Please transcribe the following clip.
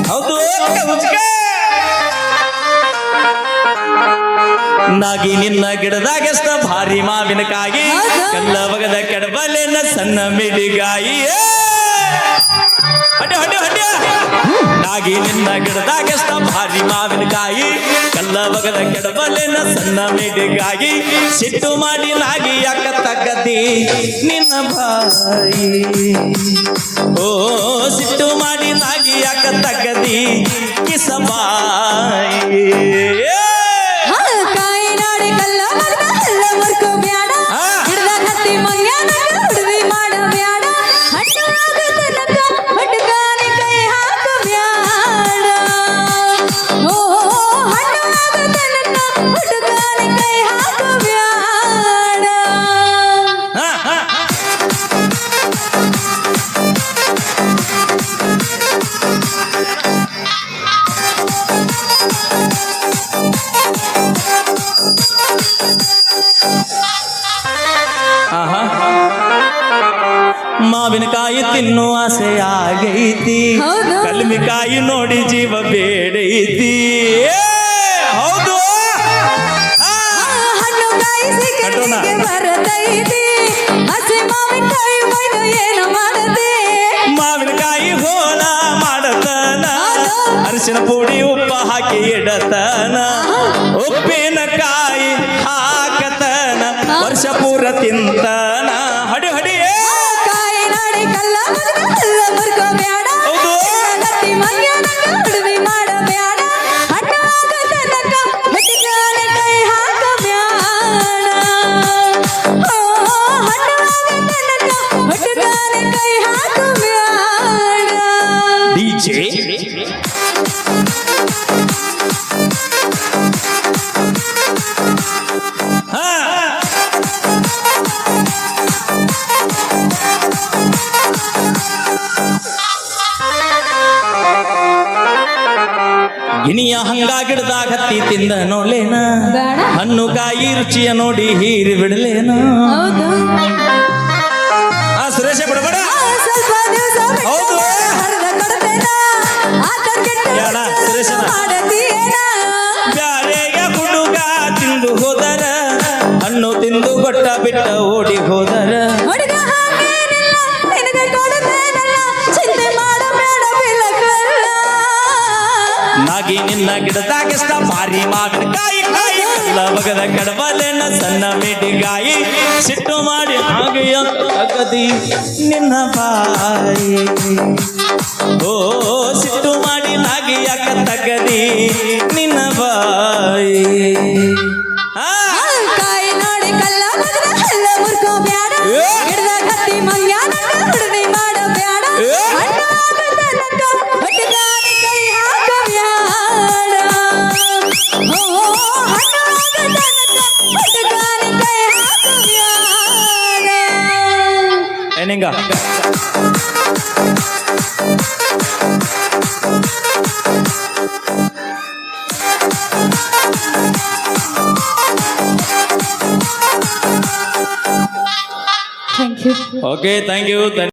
ಹೌದು ನಾಗಿ ನಿನ್ನ ಗಿಡದಾಗೆಷ್ಟ ಭಾರಿ ಮಾವಿನಕಾಯಿ ಕಲ್ಲ ಬಗದ ಕೆಡಬಲೆನ ಸಣ್ಣ ಮಿಡಿಗಾಯಿ ನಾಗಿ ನಿನ್ನ ಗಿಡದಾಗೆಷ್ಟ ಭಾರಿ ಮಾವಿನಕಾಯಿ ಕಲ್ಲ ಬಗದ ಕೆಡಬಲೆನ ಸಣ್ಣ ಮಿಡಿಗಾಯಿ ಸಿಟ್ಟು ಮಾಡಿ ನಾಗಿ ಯಾಕ ತಗದಿ ನಿನ್ನ ಬಾಯಿ ಓ ಸಿಟ್ಟು ಮಾಡಿ ನಾಗಿ ಯಾಕ ತಗದಿ ಕಿಸಬಾಯಿ ಮಾವಿನಕಾಯಿ ತಿನ್ನು ಆಸೆ ಆಗೈತಿ ಕಲ್ಮಿಕಾಯಿ ನೋಡಿ ಜೀವ ಬೇಡೈತಿ ಹೌದು ಮಾವಿನಕಾಯಿ ಹೋಳ ಮಾಡತನ ಅರಿಶಿನ ಪುಡಿ ಉಪ್ಪ ಹಾಕಿ ಇಡತನ ಉಪ್ಪಿನಕಾಯಿ ಹಾಕತನ ವರ್ಷ ಪೂರ ತಿಂತನ ಹಡಿ ಹಡಿ ಗಿಣಿಯ ಹಂಗ ಗಿಡದಾಗ ಹತ್ತಿ ತಿಂದ ನೋಡ್ಲೇನ ಹಣ್ಣು ಕಾಯಿ ರುಚಿಯ ನೋಡಿ ಹೀರಿ ಬಿಡಲೇನ ಸುರೇಶ ಬಿಡಬೇಡ ಹೌದು ಸುರೇಶನ ಬ್ಯಾರೆಗೆ ಹುಡುಗ ತಿಂದು ಹೋದರ ಹಣ್ಣು ತಿಂದು ಗೊಟ್ಟ ಬಿಟ್ಟ ಓಡಿ ಹೋದರ ನಾಗಿ ನಿನ್ನ ಗಿಡದಾಗೆಷ್ಟ ಭಾರಿ ಮಾವಿನಕಾಯಿ ಕಾಯಿ ಕಲ್ಲ ಬಗದ ಕಡಬಲೆನ ಸಣ್ಣ ಮಿಡಿಗಾಯಿ ಸಿಟ್ಟು ಮಾಡಿ ಹಾಗೆಯ ತಗದಿ ನಿನ್ನ ಬಾಯಿ ಓ ಸಿಟ್ಟು ಮಾಡಿ ನಾಗಿ ಯಾಕ ತಗದಿ ನಿನ್ನ ಬಾಯಿ ಕಾಯಿ ನೋಡಿ ಕಲ್ಲ ಕಲ್ಲ ಮುರ್ಕೋ ಬ್ಯಾಡ ಗಿಡದಾಗ ಹತ್ತಿ ಮಂಗ್ಯಾನ ಹುಡುಗಿ ಮಾಡೋ ಬ್ಯಾಡ ಏನಿಂಗ thank you okay thank you